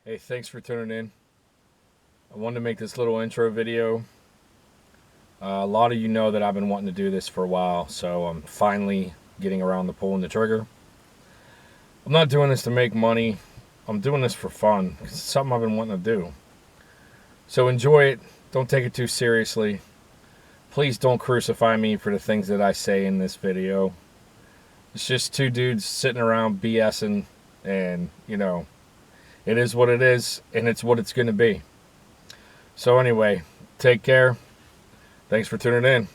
Hey, thanks for tuning in. I wanted to make this little intro video. A lot of you know that I've been wanting to do this for a while, so I'm finally getting around to pulling the trigger. I'm not doing this to make money. I'm doing this for fun. It's something I've been wanting to do. So enjoy it. Don't take it too seriously. Please don't crucify me for the things that I say in this video. It's just two dudes sitting around BSing, and, you know, it is what it is, and it's what it's going to be. So anyway, take care. Thanks for tuning in.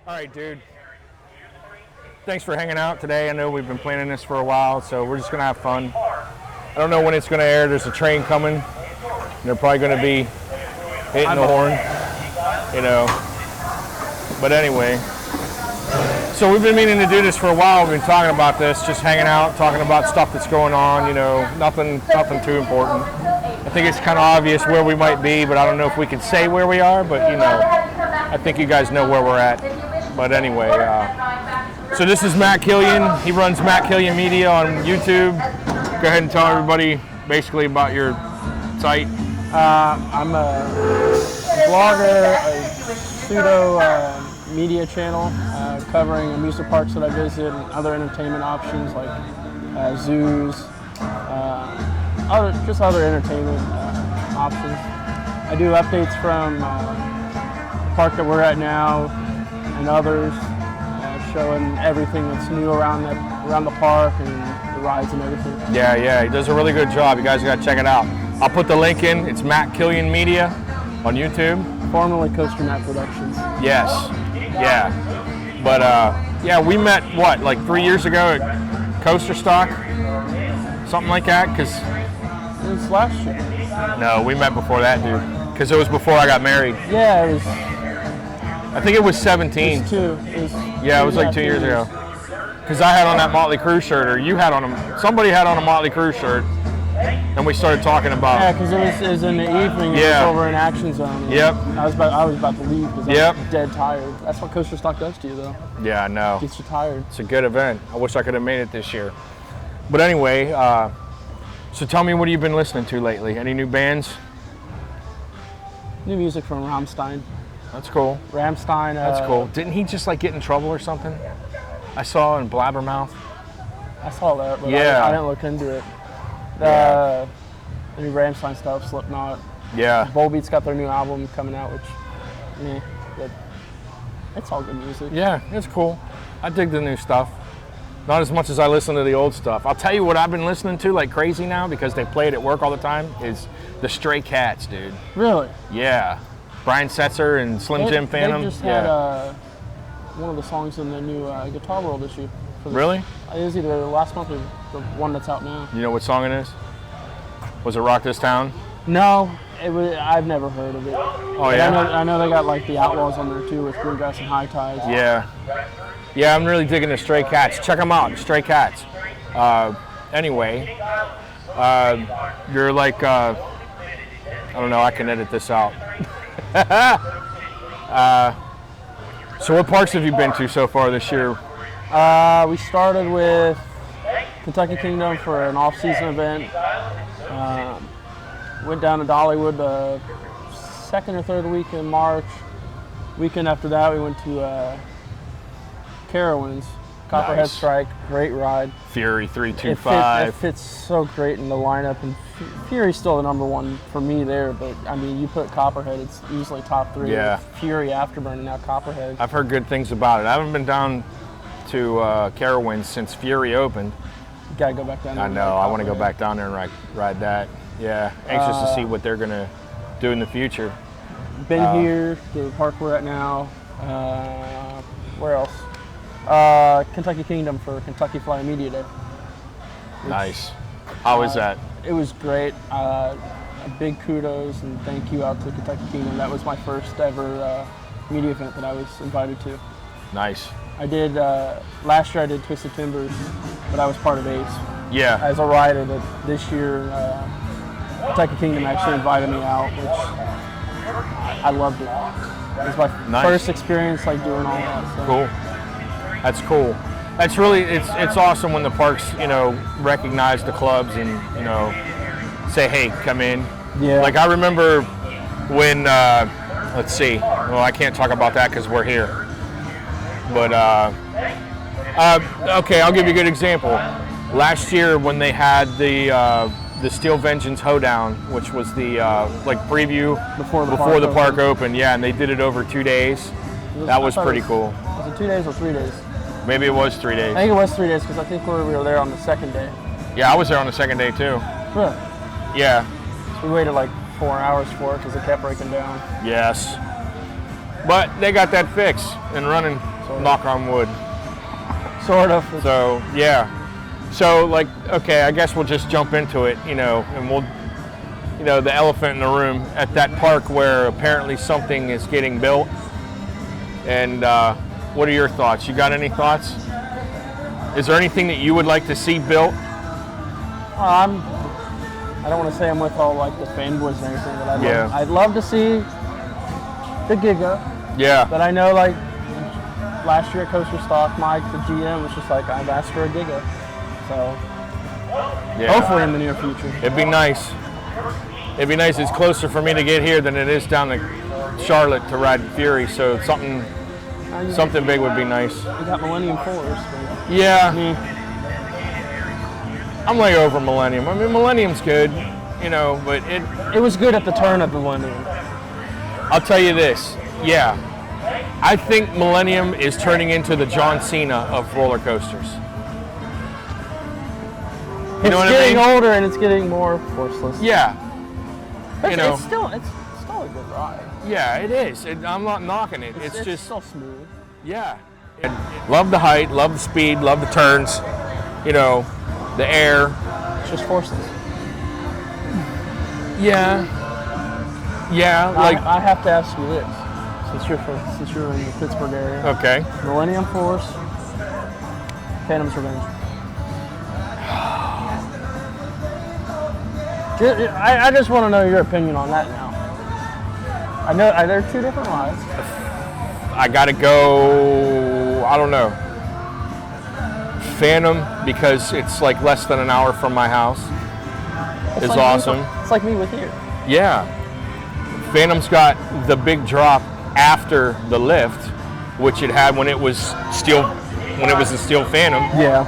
All right, dude. Thanks for hanging out today. I know we've been planning this for a while, so we're just going to have fun. I don't know when it's going to air. There's a train coming. And they're probably going to be hitting the horn, you know. But anyway. So we've been meaning to do this for a while. We've been talking about this, just hanging out, talking about stuff that's going on, you know, nothing too important. I think it's kind of obvious where we might be, but I don't know if we can say where we are, but, you know, I think you guys know where we're at. But anyway, so this is Matt Killion. He runs Matt Killion Media on YouTube. Go ahead and tell everybody basically about your site. I'm a blogger, a pseudo media channel covering amusement parks that I visit and other entertainment options like zoos, other entertainment options. I do updates from the park that we're at now and others, showing everything that's new around the park and the rides and everything. Yeah, he does a really good job. You guys got to check it out. I'll put the link in. It's Matt Killion Media on YouTube. Formerly Coaster Matt Productions. Yes. Yeah. But yeah, we met like 3 years ago at Coaster Stock, something like that. Cause it was last year. No, we met before that, dude. Cause it was before I got married. Yeah, it was. I think it was 17. It was two. It was like 2 years ago. Cause I had on that Motley Crue shirt, or you had on somebody had on a Motley Crue shirt, and we started talking about. Yeah, because it was in the evening. It was over in Action Zone. Yep. I was about to leave because I was dead tired. That's what Coaster Stock does to you, though. Yeah, I know. Gets you tired. It's a good event. I wish I could have made it this year. But anyway, so tell me, what have you been listening to lately? Any new bands? New music from Rammstein. That's cool. Rammstein. That's cool. Didn't he just like get in trouble or something? I saw in Blabbermouth. I saw that, but yeah. I didn't look into it. The new Rammstein stuff, Slipknot. Yeah. Volbeat's got their new album coming out, which, but it's all good music. Yeah, it's cool. I dig the new stuff. Not as much as I listen to the old stuff. I'll tell you what I've been listening to like crazy now, because they play it at work all the time, is the Stray Cats, dude. Really? Yeah. Brian Setzer and Slim Jim Phantom. They just had one of the songs in the new Guitar World issue. Really? It was either the last month or the one that's out now. You know what song it is? Was it Rock This Town? No, I've never heard of it. Oh, yeah? I know they got like the Outlaws on there too with Greengrass and High Tides. Yeah. Yeah, I'm really digging the Stray Cats. Check them out, Stray Cats. Anyway, you're like, I don't know, I can edit this out. So what parks have you been to so far this year? We started with Kentucky Kingdom for an off-season event. Went down to Dollywood the second or third week in March. Weekend after that, we went to Carowinds, Copperhead Nice. Strike, great ride. Fury 325. It fits so great in the lineup, and Fury's still the number one for me there, but I mean, you put Copperhead, it's easily top three. Yeah. Fury, Afterburn, and now Copperhead. I've heard good things about it. I haven't been down to Carowinds since Fury opened. You gotta go back down there. I know, I want to go back down there and ride that. Yeah, anxious to see what they're going to do in the future. Been here, the park we're at now. Where else? Kentucky Kingdom for Kentucky Fly Media Day. Nice. How is that? It was great. A big kudos and thank you out to Kentucky Kingdom. That was my first ever media event that I was invited to. Nice. I did, last year I did Twisted Timbers, but I was part of ACE. Yeah. As a rider, but this year Kentucky Kingdom actually invited me out, which I loved it. It was my first experience like doing all that. So. Cool. That's cool. That's really it's awesome when the parks, you know, recognize the clubs and, you know, say, hey, come in. Yeah. Like I remember when let's see. Well, I can't talk about that because we're here. But okay, I'll give you a good example. Last year when they had the Steel Vengeance Hoedown, which was the like preview Before the park opened, yeah, and they did it over 2 days. That was pretty cool. Was it 2 days or 3 days? Maybe it was 3 days. I think it was 3 days because I think we were there on the second day. Yeah, I was there on the second day too. Really? Yeah. We waited like 4 hours for it because it kept breaking down. Yes. But they got that fixed and running, knock on wood. Sort of. So, yeah. So, like, okay, I guess we'll just jump into it, you know, and we'll, you know, the elephant in the room at that park where apparently something is getting built. And what are your thoughts? You got any thoughts? Is there anything that you would like to see built? I don't want to say I'm with all like the fanboys and everything, but I'd love to see the Giga. Yeah. But I know like last year at Coaster Stock, Mike, the GM, was just like, I've asked for a Giga. So hopefully in the near future. It'd be nice. It'd be nice. It's closer for me to get here than it is down to Charlotte to ride Fury. So something big would be nice. You got Millennium Force. Yeah. I'm like over Millennium. I mean, Millennium's good, you know, but it was good at the turn of the Millennium. I'll tell you this. Yeah. I think Millennium is turning into the John Cena of roller coasters. You know what I mean? It's getting older and it's getting more forceless. Yeah. But you know, it's still a good ride. Yeah, it is. I'm not knocking it. It's just so smooth. Yeah. Love the height, love the speed, love the turns. You know, the air. It's just forceless. Yeah. Yeah. Like I have to ask you this, since you're in the Pittsburgh area. Okay. Millennium Force, Phantom's Revenge. I just want to know your opinion on that now. I know they're two different rides. I gotta go, I don't know. Phantom, because it's like less than an hour from my house, is like awesome. It's like me with you. Yeah. Phantom's got the big drop after the lift, which it had when it was the Steel Phantom. Yeah.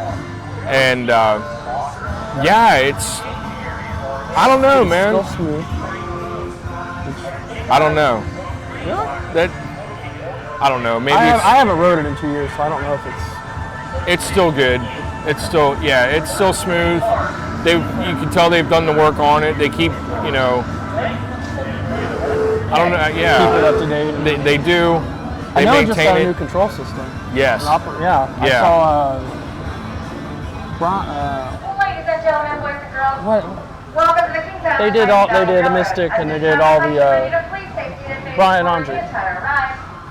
And yeah, it's, I don't know, man. Still smooth. I don't know. Really? I don't know. Maybe I haven't rode it in 2 years, so I don't know if it's still good. It's still smooth. You can tell they've done the work on it. They keep, you know, I don't know. Yeah. Keep it up to date. They do. They I know it maintain just got a it. new control system. Yes. I saw. Ladies and gentlemen, boys and girls. What? Welcome to the King's They did the Mystic and they did all the Brian Andre.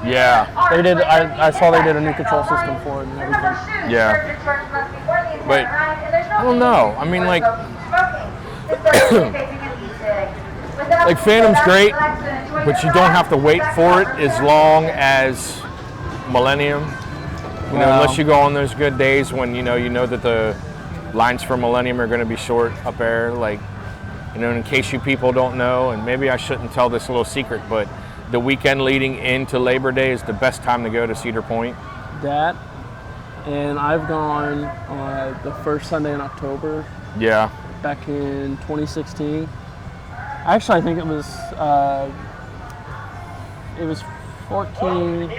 Yeah. They did. I saw they did a new control system for it and everything. Yeah. But I don't know. I mean, like, like Phantom's great, but you don't have to wait for it as long as Millennium. You know, unless you go on those good days when you know that the lines for Millennium are going to be short up there. Like, you know, in case you people don't know, and maybe I shouldn't tell this little secret, but the weekend leading into Labor Day is the best time to go to Cedar Point. That, and I've gone on the first Sunday in October. Yeah. Back in 2016. Actually, I think it was 14.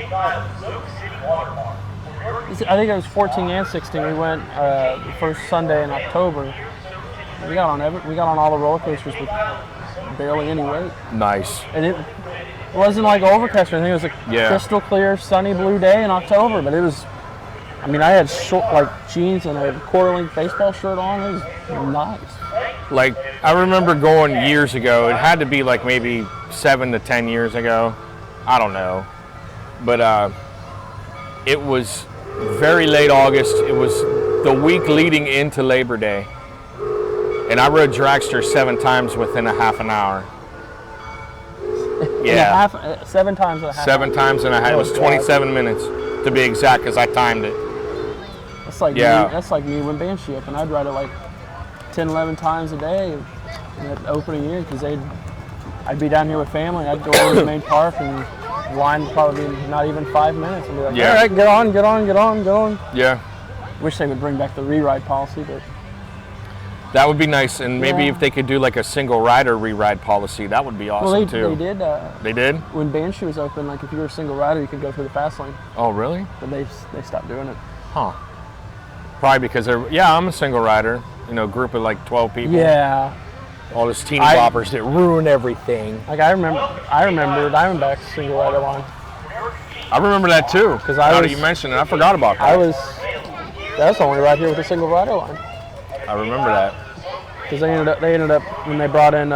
I think it was 14 and 16. We went the first Sunday in October. We got on all the roller coasters with barely any wait. Nice. And it wasn't like overcast or anything. It was a crystal clear, sunny blue day in October. But it was, I mean, I had short like jeans and a quarter-length baseball shirt on. It was nice. Like, I remember going years ago. It had to be like maybe 7 to 10 years ago. I don't know. But it was very late August. It was the week leading into Labor Day. And I rode Dragster 7 times within a half an hour. Yeah. 7 times in a half. 7 times in a half. It was 27 minutes to be exact because I timed it. That's like Yeah. me. That's like me when Banshee opened. I'd ride it like 10, 11 times a day in that opening year because I'd be down here with family. I'd go over to the main park and line probably not even 5 minutes and be like, Yeah. all right, get on. Yeah. Wish they would bring back the re-ride policy, but That would be nice, and maybe Yeah. if they could do like a single rider re-ride policy, that would be awesome well, too. they did. They did? When Banshee was open, like if you were a single rider, you could go through the fast lane, Oh, really? but they stopped doing it. Huh. Probably because I'm a single rider. Group of like 12 people. Yeah, All those teeny I- boppers that ruin everything. like I remember Diamondback's single rider line. I remember that too. 'Cause Now that you mentioned it, I forgot about that. That's the only ride here with a single rider line. I remember that. Because they ended up when they brought in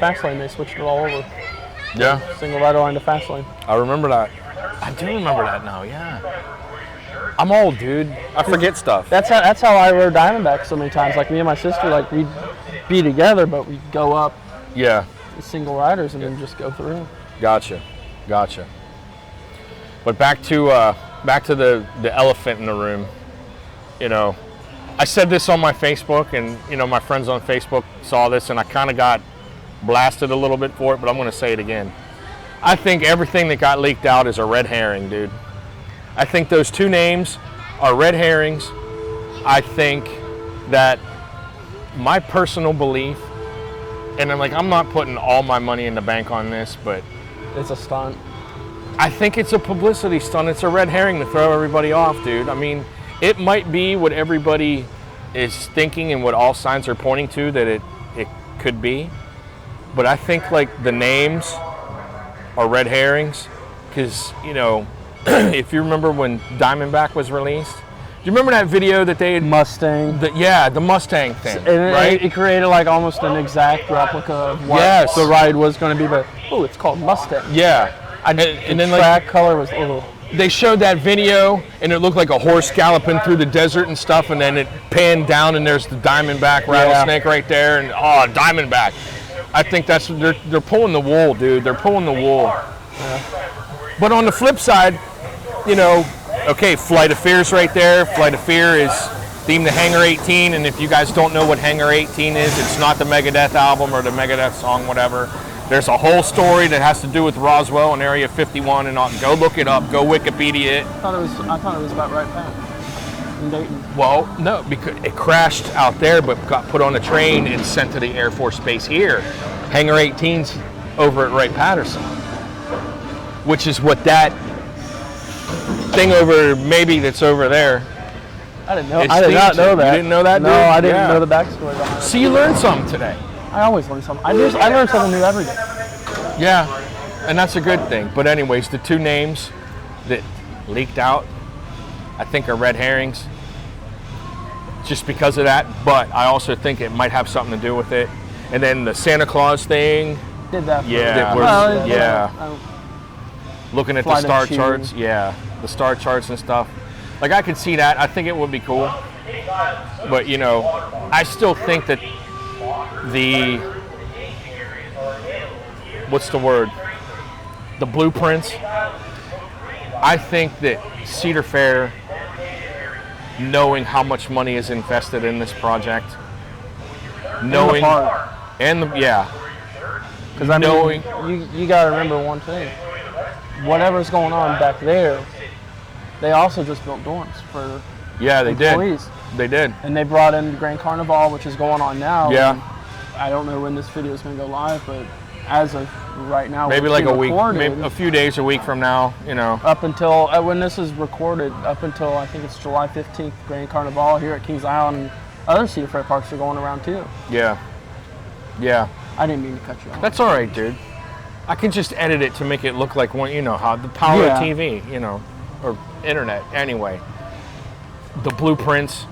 fast lane, they switched it all over. Yeah, Single rider line to fast lane. I remember that. I do remember that now. Yeah. I'm old, dude. I forget stuff. That's how I rode Diamondback so many times. Like me and my sister, like we'd be together, but we'd go up Yeah. as single riders and then just go through. Gotcha. But back to the elephant in the room. I said this on my Facebook, and my friends on Facebook saw this, and I kind of got blasted a little bit for it, but I'm going to say it again. I think everything that got leaked out is a red herring, dude. I think those two names are red herrings. I think that my personal belief, and I'm not putting all my money in the bank on this, but It's a stunt. I think it's a publicity stunt. It's a red herring to throw everybody off, dude. I mean, it might be what everybody is thinking and what all signs are pointing to that it could be. But I think like the names are red herrings because, if you remember when Diamondback was released, do you remember that video that they had? Mustang. The Mustang thing, And right? it created like almost an exact replica of what Yes. the ride was going to be, but it's called Mustang. Yeah. And then the like track color was little. they showed that video and it looked like a horse galloping through the desert and stuff, and then it panned down and there's the Diamondback rattlesnake right there, and Diamondback. I think they're pulling the wool, dude. They're pulling the wool. Yeah. But on the flip side, okay, Flight of Fear's right there. Flight of Fear is themed to Hangar 18, and if you guys don't know what Hangar 18 is, it's not the Megadeth album or the Megadeth song, whatever. There's a whole story that has to do with Roswell and Area 51, and go look it up, go Wikipedia it. I thought it was about right back in Dayton. Well, no, because it crashed out there, but got put on a train and sent to the Air Force Base here. Hangar 18's over at Wright-Patterson, which is what that thing that's over there. I didn't know. It's I did not themed know to. that. You didn't know that, No, dude? I didn't Yeah. know the backstory behind it. So you learned something today. I always learn something. I learn something new every day. Yeah, and that's a good thing. But anyways, the two names that leaked out, I think are red herrings just because of that. But I also think it might have something to do with it. And then the Santa Claus thing, Did that. Yeah, looking at the Flight of star Shoes. charts, the star charts and stuff. Like I could see that. I think it would be cool. But I still think that the blueprints, I think that Cedar Fair, knowing how much money is invested in this project, knowing Because I mean, you got to remember one thing. Whatever's going on back there, they also just built dorms for they employees. They did. And they brought in Grand Carnival, which is going on now. Yeah. And I don't know when this video is going to go live, but as of right now, Maybe it's like a being week, recorded, maybe a few days, a week from now, Up until when this is recorded, up until I think it's July 15th, Grand Carnival here at Kings Island, and other Cedar Fair parks are going around too. Yeah. I didn't mean to cut you off. That's all right, dude. I can just edit it to make it look like how the power of TV, or internet. Anyway, the blueprints,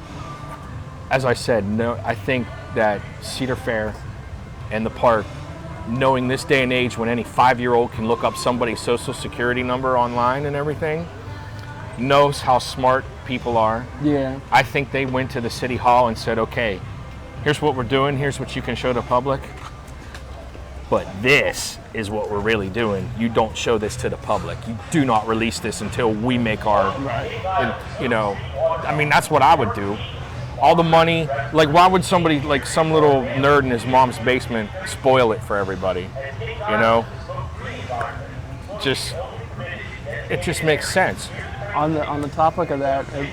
as I said, I think that Cedar Fair and the park, knowing this day and age when any 5-year-old can look up somebody's social security number online and everything, knows how smart people are. Yeah. I think they went to the city hall and said, okay, here's what we're doing. Here's what you can show the public. but this is what we're really doing. You don't show this to the public. You do not release this until we make our, and, you know, I mean, that's what I would do. All the money, like why would somebody, like some little nerd in his mom's basement spoil it for everybody, you know? It just makes sense. On the topic of that, it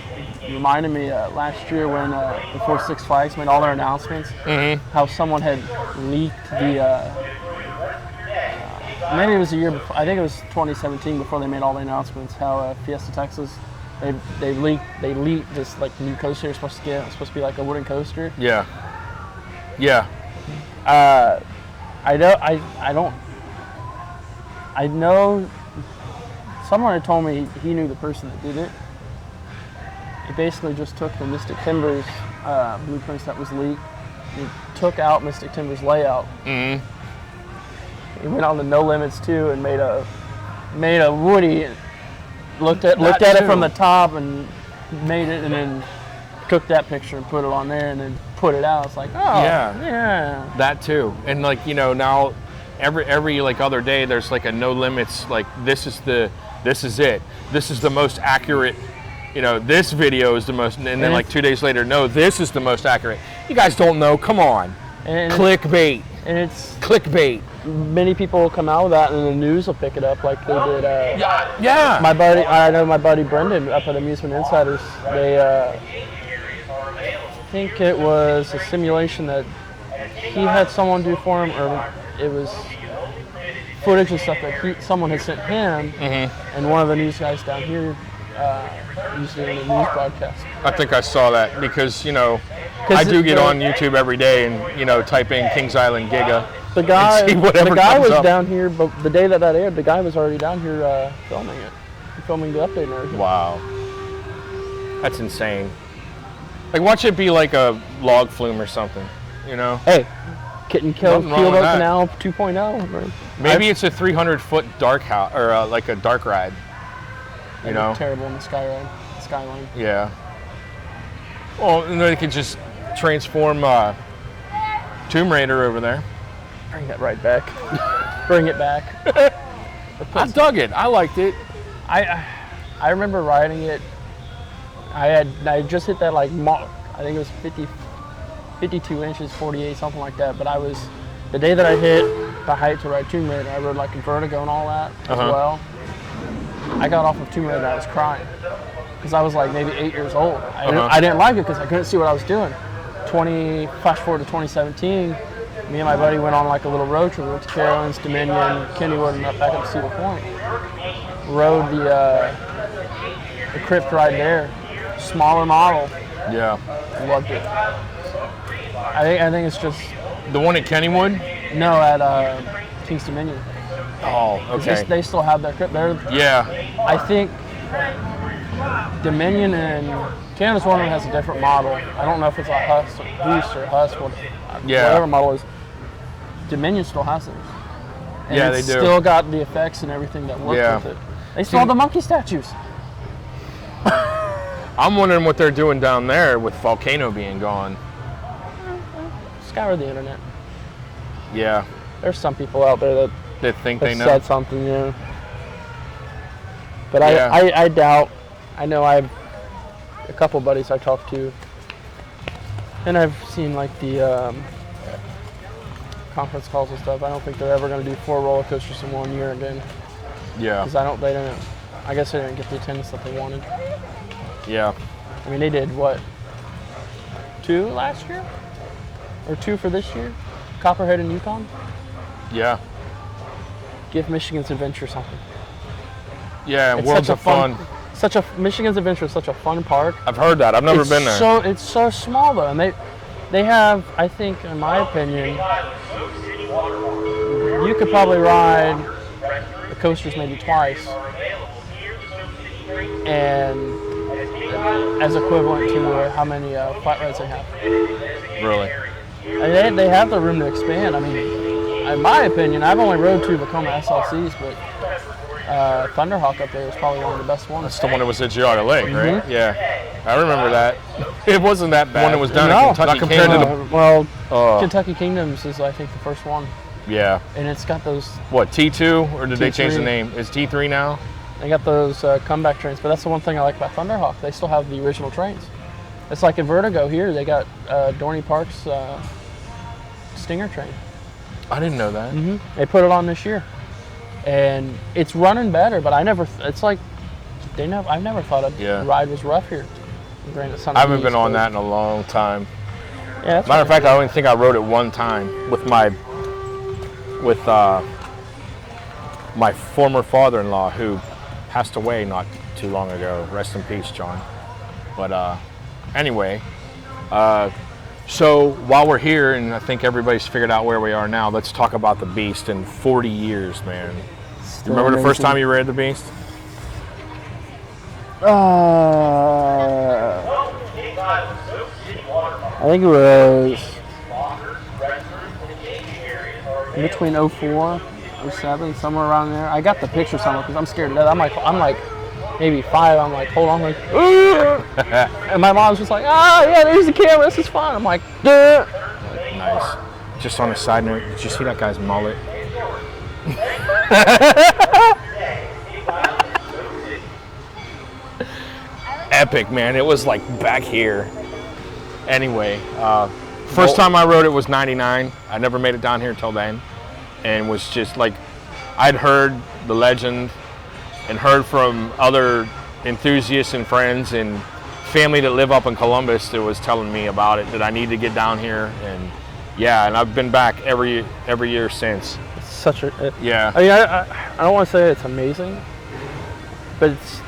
reminded me last year when before Six Flags made all their announcements, how someone had leaked the, maybe it was a year before, I think it was 2017 before they made all the announcements, how Fiesta Texas, they leaked this like new coaster it's supposed to be like a wooden coaster. Yeah. I know someone had told me he knew the person that did it. He basically just took the Mystic Timbers blueprints that was leaked. He took out Mystic Timbers layout. He went on the No Limits 2 and made a Woody. And looked at it from the top and made it, and then took that picture and put it on there, and then put it out. It's like, oh yeah, that too. And like, you know, now every like other day there's like a No Limits, like this is it. This is the most accurate. You know, this video is the most, and then like 2 days later, no, this is the most accurate. You guys don't know. Come on. And clickbait. And it's clickbait. Many people will come out with that, and the news will pick it up like they did. Yeah. I know my buddy Brendan up at Amusement Insiders. They, I think it was a simulation that he had someone do for him, or it was footage and stuff that someone had sent him, and one of the news guys down here used it in a news broadcast. I think I saw that because, you know, I do get on YouTube every day and, you know, type in Kings Island Giga. The guy was up. down here, but the day that aired, the guy was already down here filming the update and everything. Wow. That's insane. Like, watch it be like a log flume or something, you know? Hey, Kitten Kill Field Canal 2.0. Maybe it's a 300-foot dark house, or like a dark ride. You know? Terrible in the skyline. Yeah. Well, and they could just transform Tomb Raider over there. Bring that right back. Bring it back. I dug it. I liked it. I remember riding it. I just hit that like mark. I think it was 52 inches, 48, something like that. But the day that I hit the height to ride Tomb Raider, I rode like a Vertigo and all that as well. I got off of Tomb Raider and I was crying because I was like maybe 8 years old. I didn't like it because I couldn't see what I was doing. Flash forward to 2017, me and my buddy went on like a little road trip. We went to Carolyn's, Dominion, Kennywood, and back up to Cedar Point. Rode the Crypt ride there, smaller model. Yeah. Loved it. I think it's just the one at Kennywood. No, at King's Dominion. Oh, okay. They still have their Crypt there. Yeah. I think Dominion and Canada's one of them has a different model. I don't know if it's a Huss or whatever model is. Dominion still has theirs. And they do. Still got the effects and everything that work with it. They still have the monkey statues. I'm wondering what they're doing down there with Volcano being gone. Scour the internet. Yeah. There's some people out there that think they know. Said something, yeah. But I doubt. I know I have a couple buddies I talked to, and I've seen like the conference calls and stuff. I don't think they're ever going to do 4 roller coasters in 1 year again. Yeah. Because I guess they didn't get the attendance that they wanted. Yeah. I mean, they did what? 2 last year, or 2 for this year? Copperhead and Yukon. Yeah. Give Michigan's Adventure something. Yeah, Worlds of Fun. Michigan's Adventure is such a fun park. I've heard that. I've never been there. It's so small though, and they have, I think, in my opinion, you could probably ride the coasters maybe twice, and as equivalent to how many flat rides they have. Really? And they have the room to expand. I mean, in my opinion, I've only rode 2 Vekoma SLCs, but Thunderhawk up there was probably one of the best ones. That's the one that was at Geauga Lake, right? Yeah, I remember that. It wasn't that bad. The one that was down in Kentucky Kingdom. Kentucky Kingdoms is, I think, the first one. Yeah. And it's got those. What, T2 or did they change the T3. name? Is T3 now? They got those comeback trains, but that's the one thing I like about Thunderhawk. They still have the original trains. It's like a Vertigo here. They got Dorney Park's Stinger train. I didn't know that. They put it on this year, and it's running better. But I never. It's like I've never thought a ride was rough here. Granted, I haven't been on that in a long time. Yeah. That's Matter of fact, I only think I rode it one time with my former father-in-law who passed away not too long ago. Rest in peace, John. But anyway, so while we're here, and I think everybody's figured out where we are now, let's talk about the Beast in 40 years, man. You remember the first time you rode the Beast? I think it was in between 04, 07, somewhere around there. I got the picture somewhere because I'm scared to death. I'm like maybe 5. I'm like, hold on, I'm like, and my mom's just like, yeah, there's the camera. This is fun. I'm like, duh. Nice. Just on a side note, did you see that guy's mullet? Epic, man. It was like back here. Anyway, first time I rode it was 99. I never made it down here until then, and was just like, I'd heard the legend and heard from other enthusiasts and friends and family that live up in Columbus that was telling me about it, that I need to get down here. And yeah, and I've been back every year since. It's such a yeah. I mean, I don't want to say it's amazing, but it's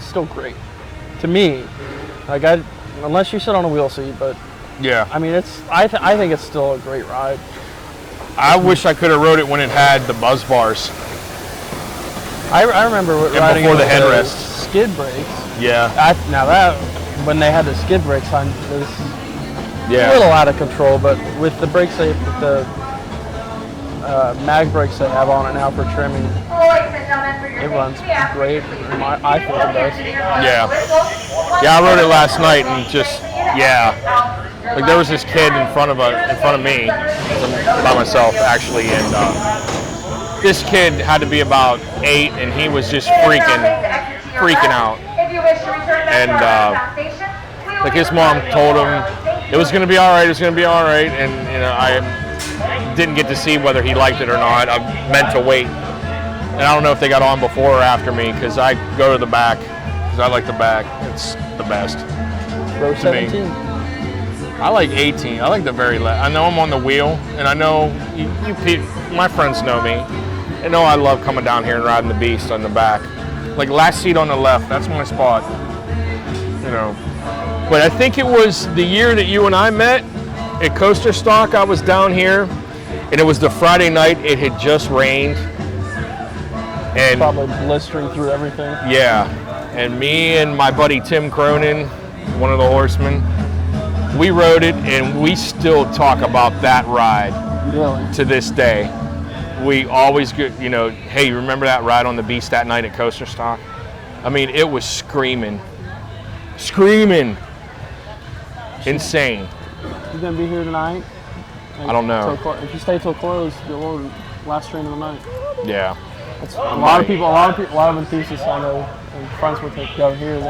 still great to me. Like unless you sit on a wheel seat, but yeah. I mean, I think it's still a great ride. I wish I could have rode it when it had the buzz bars. I remember riding before it the with headrest. Skid brakes. Yeah. Now that when they had the skid brakes on, it was Yeah. a little out of control. But with the brakes, with the mag brakes they have on it now for trimming, it runs great. I feel it does. Yeah. Yeah, I rode it last night and just like there was this kid in front of me, by myself actually, and this kid had to be about 8, and he was just freaking out. And like his mom told him it was going to be all right. And I didn't get to see whether he liked it or not. I meant to wait, and I don't know if they got on before or after me because I go to the back because I like the back. It's the best. Row 17. I like 18. I like the very left. I know I'm on the wheel, and I know you people, my friends know me. They know I love coming down here and riding the Beast on the back. Like last seat on the left, that's my spot. But I think it was the year that you and I met at Coaster Stock. I was down here, and it was the Friday night. It had just rained, and Probably blistering through everything. yeah, and me and my buddy Tim Cronin, one of the horsemen, we rode it, and we still talk about that ride Really? to this day. We always get, hey, you remember that ride on the Beast that night at Coaster Stock? I mean, it was screaming. Insane. You gonna be here tonight? I don't know. If you stay till close, you'll last train of the night. Yeah. That's, a lot of enthusiasts I know and friends with that go here.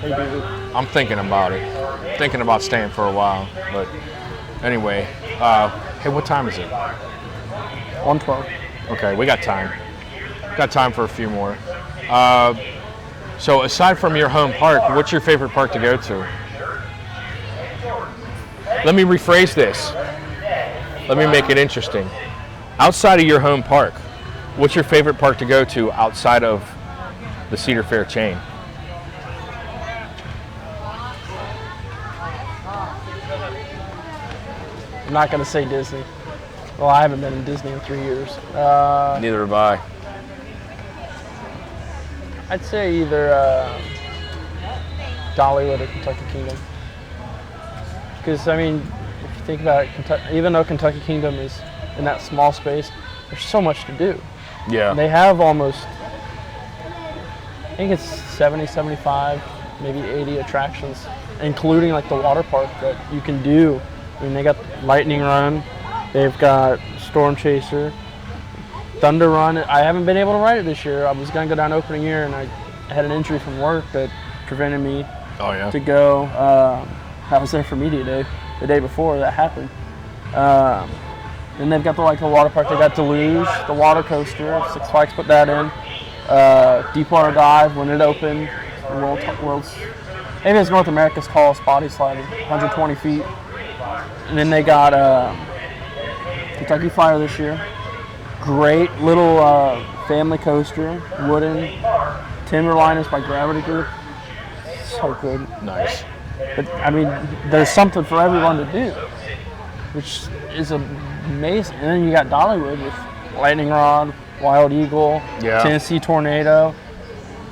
They do it. I'm thinking about it. Thinking about staying for a while. But anyway, hey, what time is it? 112. Okay, we got time. Got time for a few more. So aside from your home park, what's your favorite park to go to? Let me rephrase this. Let me make it interesting. Outside of your home park, what's your favorite park to go to outside of the Cedar Fair chain? I'm not gonna say Disney. Well, I haven't been in Disney in 3 years. Neither have I. I'd say either Dollywood or Kentucky Kingdom. Because, I mean, if you think about it, even though Kentucky Kingdom is in that small space, there's so much to do. Yeah. And they have almost, I think it's 70, 75, maybe 80 attractions, including like the water park that you can do. I mean, they got Lightning Run, They've got Storm Chaser, Thunder Run. I haven't been able to ride it this year. I was going to go down opening year, and I had an injury from work that prevented me to go. I was there for media day the day before that happened. Then they've got the water park. They got Deluge, the water coaster. Six Flags put that in. Deepwater Dive when it opened. World's maybe it's North America's tallest body slide, 120 feet. And then they got Kentucky Flyer this year. Great little family coaster, wooden. Timberline is by Gravity Group. So good. Nice. But I mean, there's something for everyone to do, which is amazing. And then you got Dollywood with Lightning Rod, Wild Eagle, Tennessee Tornado.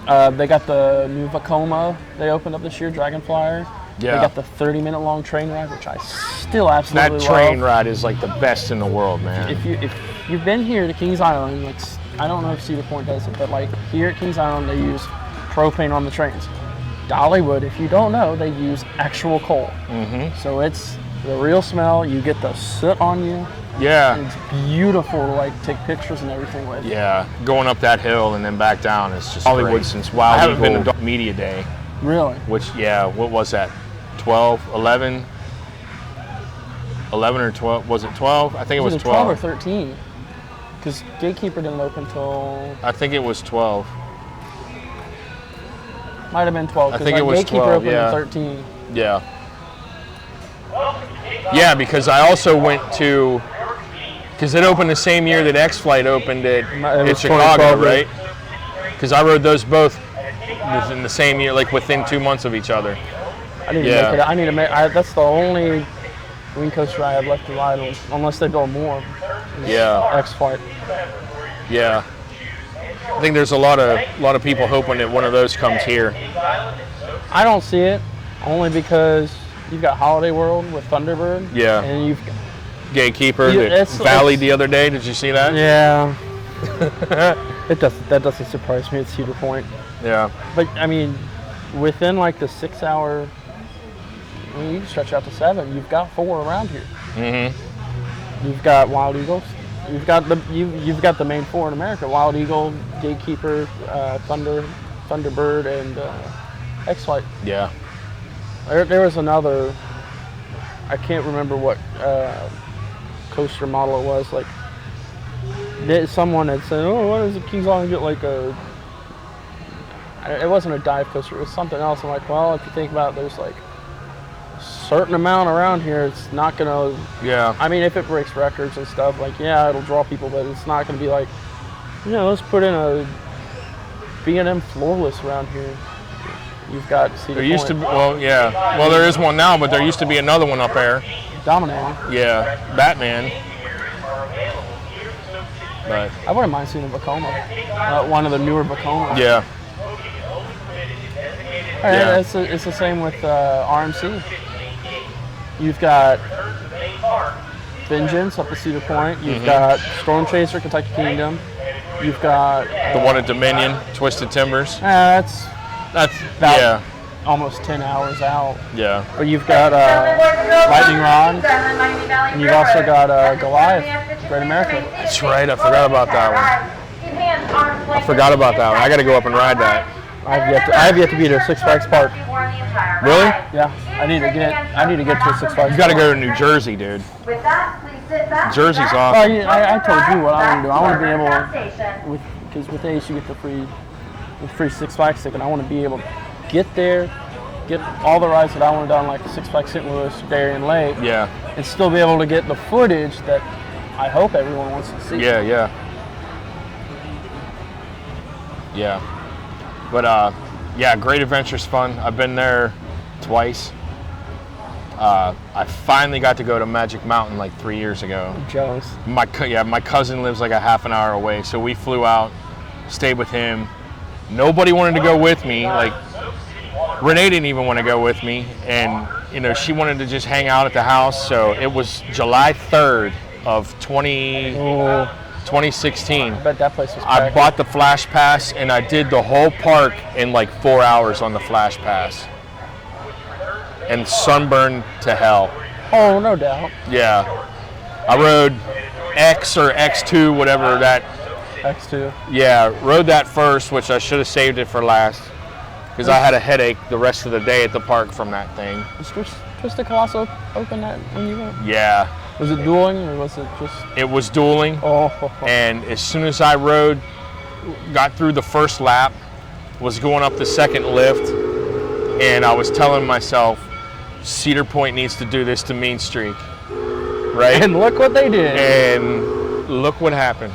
They got the new Vekoma they opened up this year, Dragonflyer. Yeah. They got the 30-minute long train ride, which I still absolutely That love. train ride is like the best in the world, man. If you've been here to Kings Island, like I don't know if Cedar Point does it, but like here at Kings Island they use propane on the trains. Dollywood, if you don't know, they use actual coal. Mm-hmm. So it's the real smell. You get the soot on you. Yeah. It's beautiful to like take pictures and everything with. Yeah, going up that hill and then back down is just Hollywood great. Since Wild Eagle. I haven't been to Media Day. Really? Which, what was that? 12, 11? 11 or 12? Was it 12? I think it was 12. 12 or 13. Because Gatekeeper didn't open until... I think it was 12. Might have been 12. I think it was Gatekeeper 12, opened in 13. Yeah. Yeah, because I also went to... Because it opened the same year that X-Flight opened in Chicago, right? Because I rode those both in the same year, like within 2 months of each other. I need to make it. I need to make. That's the only wing coaster I have left to ride on, unless they build more. X-Flight. Yeah. I think there's a lot of people hoping that one of those comes here. I don't see it, only because you've got Holiday World with Thunderbird. Yeah. And you've Gatekeeper that valleyed the other day. Did you see that? Yeah. That doesn't surprise me at Cedar Point. Yeah. But I mean, within like the 6 hour, I mean, you can stretch out to 7. You've got 4 around here. Mm-hmm. You've got Wild Eagles. You've got the main 4 in America: Wild Eagle, Gatekeeper, Thunderbird, and X-Flight. Yeah. There was another. I can't remember what coaster model it was. Like, someone had said, "Oh, why does Kings Island get like a?" It wasn't a dive coaster. It was something else. I'm like, well, if you think about it, there's like a certain amount around here. It's not gonna. Yeah. I mean, if it breaks records and stuff, like it'll draw people, but it's not gonna be like, let's put in a B&M floorless around here. You've got Cedar There used Point. to be, well, there is one now, but there used to be another one up there. Dominating. Yeah, Batman. But I wouldn't mind seeing a Vekoma, one of the newer Vekomas. Yeah. It's the same with RMC. You've got Vengeance up at Cedar Point. You've got Storm Chaser, Kentucky Kingdom. You've got the one at Dominion, Twisted Timbers. That's about almost 10 hours out. Yeah. But you've got Lightning Rod, and you've also got Goliath, Great America. That's right. I forgot about that one. I got to go up and ride that. I have yet to be to Six Flags Park. Really? Yeah. I need to get to Six Flags. You got to go to New Jersey, dude. With that, please sit back. Jersey's awesome. Well, I told you what I want to do. I want to be able, because with Ace you get the free Six Flags ticket. I want to be able to get there, get all the rides that I want to do on like Six Flags St. Louis, Darien Lake. Yeah. And still be able to get the footage that I hope everyone wants to see. Yeah. But Great Adventure's fun. I've been there twice. I finally got to go to Magic Mountain like 3 years ago. I'm jealous. My cousin lives like a half an hour away, so we flew out, stayed with him. Nobody wanted to go with me. Like, Renee didn't even want to go with me, and she wanted to just hang out at the house. So it was July 3rd of 2016. I bet that place was I packed. bought the Flash Pass, and I did the whole park in like 4 hours on the Flash Pass. And sunburned to hell. Oh, no doubt. Yeah. I rode X or X2, whatever that. X2. Yeah, rode that first, which I should have saved it for last because I had a headache the rest of the day at the park from that thing. Was Twist of Colosso open that when you went? Yeah. Was it dueling or was it just? It was dueling. Oh. And as soon as I rode, got through the first lap, was going up the second lift, and I was telling myself, Cedar Point needs to do this to Mean Streak, right? And look what they did. And look what happened.